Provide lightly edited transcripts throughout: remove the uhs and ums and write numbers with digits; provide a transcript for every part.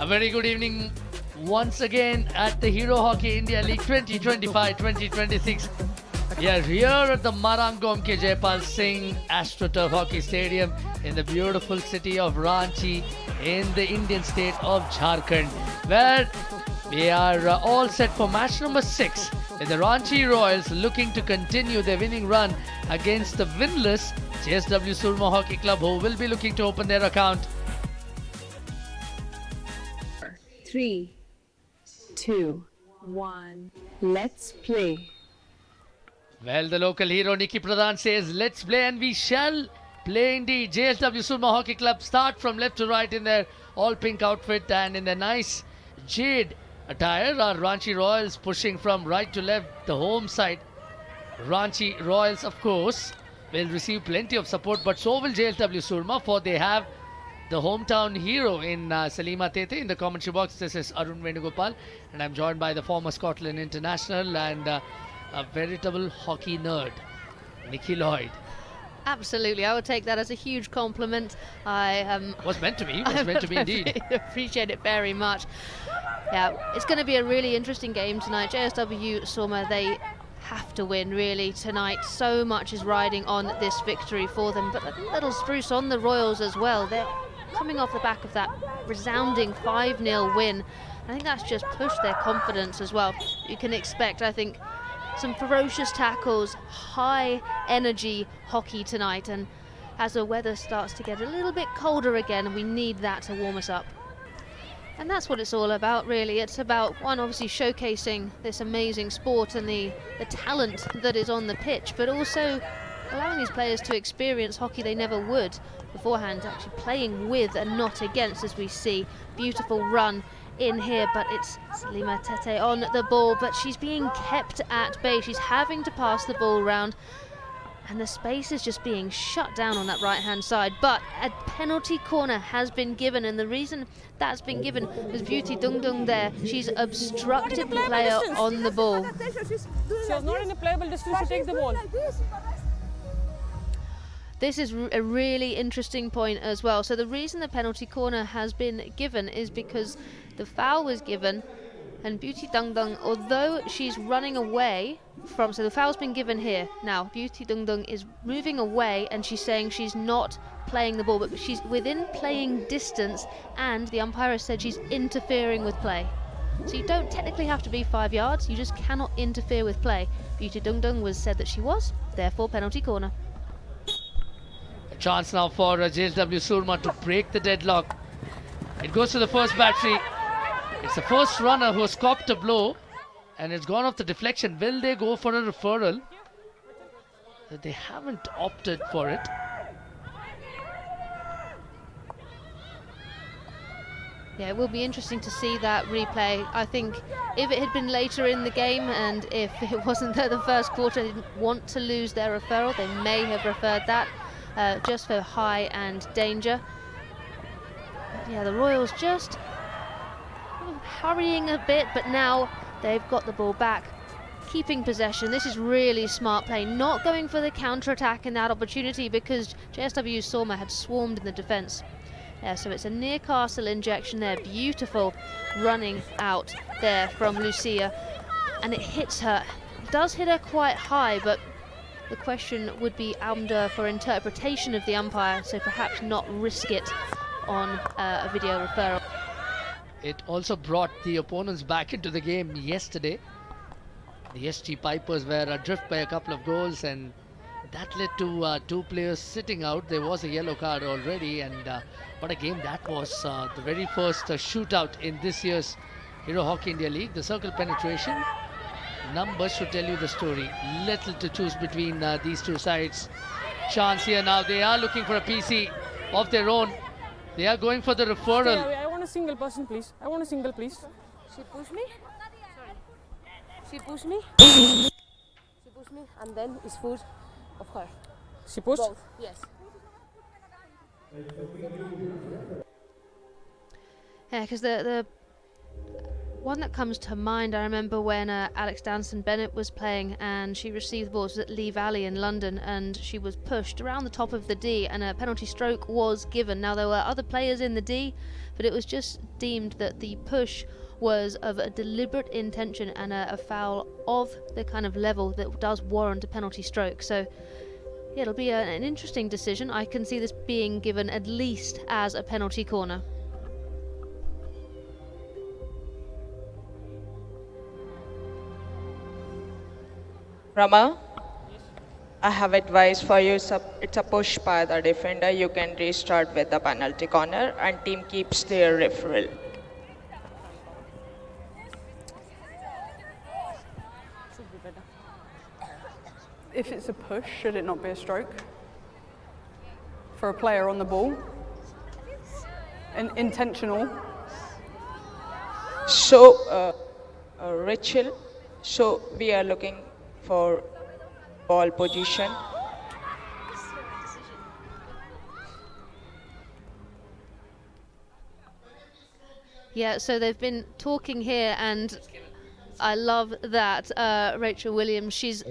A very good evening once again at the Hero Hockey India League 2025-2026. We are here at the Marangom Ke Jaipal Singh AstroTurf Hockey Stadium in the beautiful city of Ranchi in the Indian state of Jharkhand, where we are all set for match number 6 with the Ranchi Royals looking to continue their winning run against the winless JSW SOORMA Hockey Club, who will be looking to open their account. 3, 2, 1, let's play. Well, the local hero Nikki Pradhan says, let's play, and we shall play indeed. JSW SOORMA Hockey Club start from left to right in their all-pink outfit and in their nice jade attire. Our Ranchi Royals pushing from right to left, the home side. Ranchi Royals, of course, will receive plenty of support, but so will JSW SOORMA, for they have the hometown hero in Salima Tete. In the commentary box, this is Arun Venugopal, and I'm joined by the former Scotland international and a veritable hockey nerd, Nikki Lloyd. Absolutely, I would take that as a huge compliment. Was meant to be, was meant to be indeed. Appreciate it very much. Yeah, it's going to be a really interesting game tonight. JSW SOORMA, they have to win really tonight. So much is riding on this victory for them, but a little spruce on the Royals as well. They're coming off the back of that resounding 5-0 win. I think that's just pushed their confidence as well. You can expect, I think, some ferocious tackles, high energy hockey tonight, and as the weather starts to get a little bit colder again, we need that to warm us up. And that's what it's all about really. It's about, one, obviously showcasing this amazing sport and the talent that is on the pitch, but also allowing these players to experience hockey they never would beforehand, actually playing with and not against, as we see. Beautiful run in here, but it's Salima Tete on the ball, but she's being kept at bay. She's having to pass the ball around, and the space is just being shut down on that right hand side. But a penalty corner has been given, and the reason that's been given is Beauty Dung Dung there. She's obstructed the player on the ball. She was not in a playable distance to take the ball. This is a really interesting point as well. So the reason the penalty corner has been given is because the foul was given, and Beauty Dung Dung, although she's running away from, so the foul's been given here. Now Beauty Dung Dung is moving away, and she's saying she's not playing the ball, but she's within playing distance, and the umpire has said she's interfering with play. So you don't technically have to be 5 yards, you just cannot interfere with play. Beauty Dung Dung was said that she was, therefore penalty corner. A chance now for JSW SOORMA to break the deadlock. It goes to the first battery. It's the first runner who has copped a blow, and it's gone off the deflection. Will they go for a referral? They haven't opted for it. Yeah, it will be interesting to see that replay. I think if it had been later in the game, and if it wasn't that the first quarter, they didn't want to lose their referral, they may have referred that just for high and danger. But yeah, the Royals just hurrying a bit, but now they've got the ball back, keeping possession. This is really smart play, not going for the counter-attack in that opportunity, because JSW SOORMA had swarmed in the defence. Yeah, so it's a near castle injection there. Beautiful running out there from Lucia, and it hits her. It does hit her quite high, but the question would be under for interpretation of the umpire, so perhaps not risk it on a video referral. It also brought the opponents back into the game yesterday. The SG Pipers were adrift by a couple of goals, and that led to 2 players sitting out. There was a yellow card already, and what a game that was. The very first shootout in this year's Hero Hockey India League. The circle penetration numbers should tell you the story. Little to choose between these two sides. Chance here now. They are looking for a PC of their own. They are going for the referral. I want a single person, please. I want a single, please. She pushed me. She pushed me. She pushed me, and then it's foot of her. She pushed? Both, yes. Yeah, because the One that comes to mind, I remember when Alex Danson Bennett was playing and she received the balls at Lee Valley in London, and she was pushed around the top of the D and a penalty stroke was given. Now there were other players in the D, but it was just deemed that the push was of a deliberate intention and a foul of the kind of level that does warrant a penalty stroke. So yeah, it'll be an interesting decision. I can see this being given at least as a penalty corner. Rama, I have advice for you. It's a push by the defender. You can restart with the penalty corner and team keeps their referral. Should be better. If it's a push, should it not be a stroke? For a player on the ball? Intentional? So, Rachel, so we are looking for ball position. Yeah, so they've been talking here, and I love that Rachel Williams, she's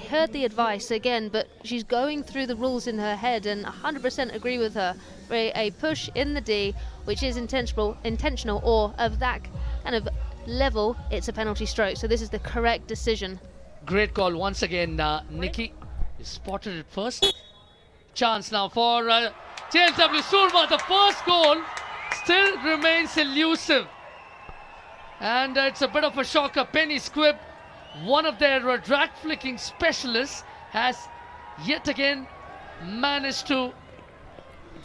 heard the advice again, but she's going through the rules in her head, and 100% agree with her. For a push in the D, which is intentional or of that kind of level, it's a penalty stroke. So this is the correct decision. Great call once again, Nikki. You spotted it first. Chance now for JSW Soorma. The first goal still remains elusive. And it's a bit of a shocker. Penny Squibb, one of their drag flicking specialists, has yet again managed to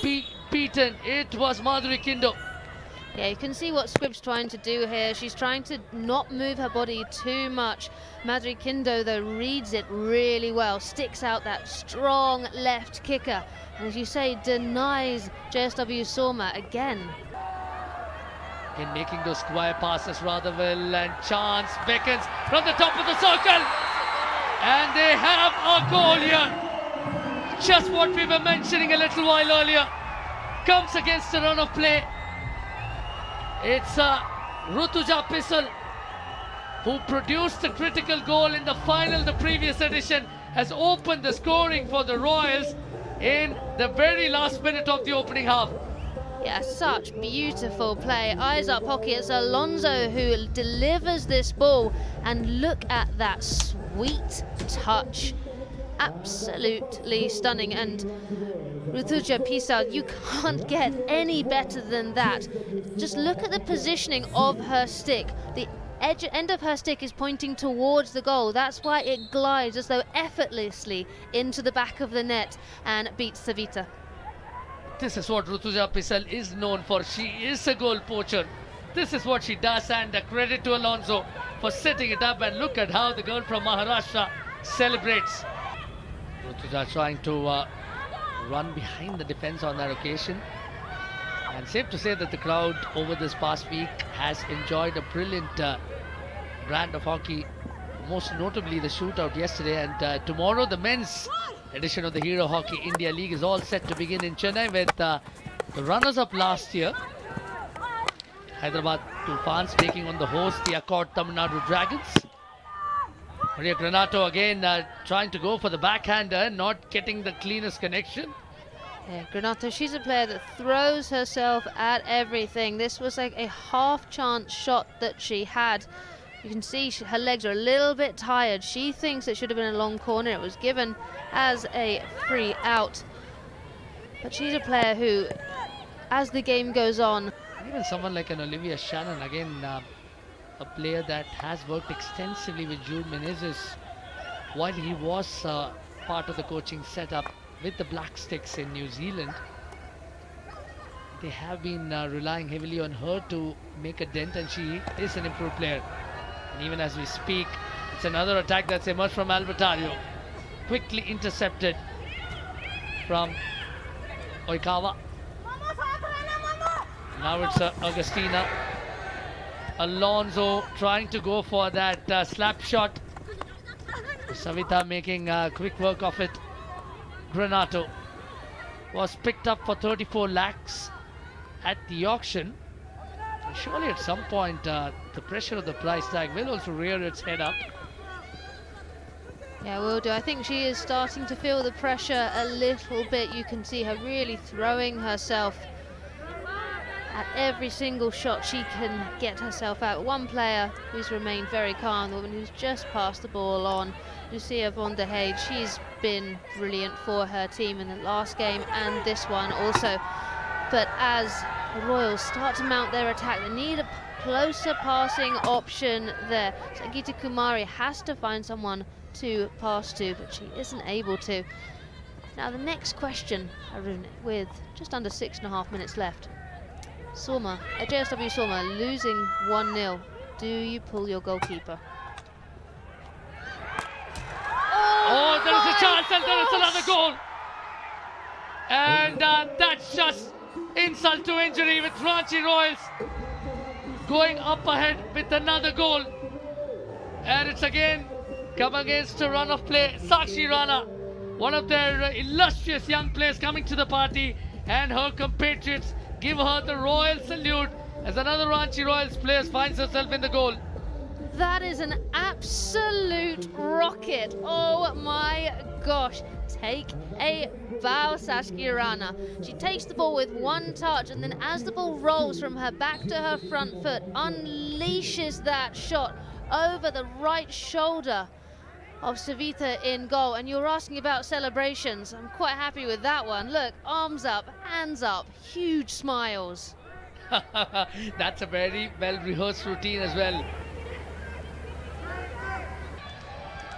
be beaten. It was Madhuri Kindo. Yeah, you can see what Squibb's trying to do here. She's trying to not move her body too much. Madhuri Kindo, though, reads it really well, sticks out that strong left kicker, and as you say, denies JSW Soorma again. In making those square passes rather well, and chance beckons from the top of the circle, and they have a goal here. Just what we were mentioning a little while earlier. Comes against the run of play. It's Rutuja Pissel, who produced the critical goal in the final. The previous edition has opened the scoring for the Royals in the very last minute of the opening half. Yeah, such beautiful play. Eyes up hockey. It's Alonso who delivers this ball, and look at that sweet touch. Absolutely stunning. And Rutuja Pisal, you can't get any better than that. Just look at the positioning of her stick. The end of her stick is pointing towards the goal. That's why it glides as though effortlessly into the back of the net and beats Savita. This is what Rutuja Pisal is known for. She is a goal poacher. This is what she does, and a credit to Alonso for setting it up. And look at how the girl from Maharashtra celebrates. Rutuja trying to run behind the defense on that occasion. And safe to say that the crowd over this past week has enjoyed a brilliant brand of hockey, most notably the shootout yesterday. And tomorrow the men's edition of the Hero Hockey India League is all set to begin in Chennai with the runners-up last year, Hyderabad Tufans, taking on the host, the Accord Tamil Nadu Dragons. Maria Granato again trying to go for the backhander, not getting the cleanest connection. Yeah, Granato, she's a player that throws herself at everything. This was like a half-chance shot that she had. You can see her legs are a little bit tired. She thinks it should have been a long corner. It was given as a free out. But she's a player who, as the game goes on... Even someone like an Olivia Shannon, again, a player that has worked extensively with Jude Menezes while he was part of the coaching setup with the Black Sticks in New Zealand. They have been relying heavily on her to make a dent, and she is an improved player. And even as we speak, it's another attack that's emerged from Albertario. Quickly intercepted from Oikawa. Now it's Augustina. Alonso trying to go for that slap shot. Savita making quick work of it. Granato was picked up for 34 lakhs at the auction. surely at some point the pressure of the price tag will also rear its head up. Yeah, will do. I think she is starting to feel the pressure a little bit. You can see her really throwing herself at every single shot she can get herself out. One player who's remained very calm, the woman who's just passed the ball on, Lucia von der Hage. She's been brilliant for her team in the last game and this one also. But as the Royals start to mount their attack, they need a closer passing option there. Sangeeta Kumari has to find someone to pass to, but she isn't able to. Now the next question, Arun, with just under 6.5 minutes left. SOORMA, JSW SOORMA losing 1-0. Do you pull your goalkeeper? Oh, there is a chance and there is another goal. And that's just insult to injury with Ranchi Royals going up ahead with another goal. And it's again come against a run of play. Sakshi Rana, one of their illustrious young players coming to the party, and her compatriots give her the royal salute as another Ranchi Royals player finds herself in the goal. That is an absolute rocket. Oh my gosh. Take a bow, Sakshi Rana. She takes the ball with one touch, and then as the ball rolls from her back to her front foot, unleashes that shot over the right shoulder of Savita in goal. And you're asking about celebrations. I'm quite happy with that one. Look, arms up, hands up, huge smiles. That's a very well rehearsed routine as well.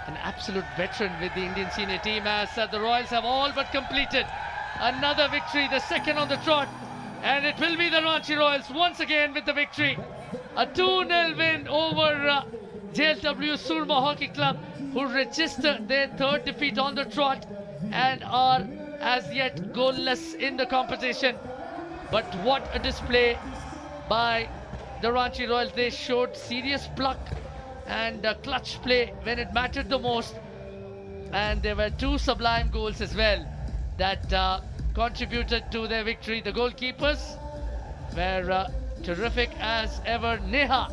An absolute veteran with the Indian senior team, as the Royals have all but completed another victory, the second on the trot, and it will be the Ranchi Royals once again with the victory. A 2-0 win over JSW SOORMA Hockey Club, who registered their third defeat on the trot and are as yet goalless in the competition. But what a display by the Ranchi Royals. They showed serious pluck and clutch play when it mattered the most, and there were two sublime goals as well that contributed to their victory. The goalkeepers were terrific as ever. Neha,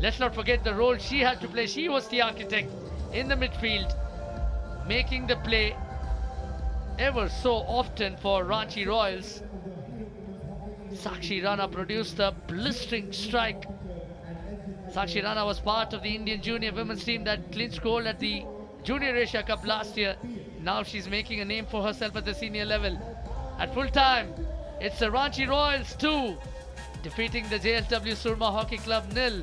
let's not forget the role she had to play. She was the architect in the midfield, making the play ever so often for Ranchi Royals. Sakshi Rana produced a blistering strike. Sakshi Rana was part of the Indian junior women's team that clinched gold at the Junior Asia Cup last year. Now she's making a name for herself at the senior level. At full time, it's the Ranchi Royals 2 defeating the JSW SOORMA Hockey Club 0.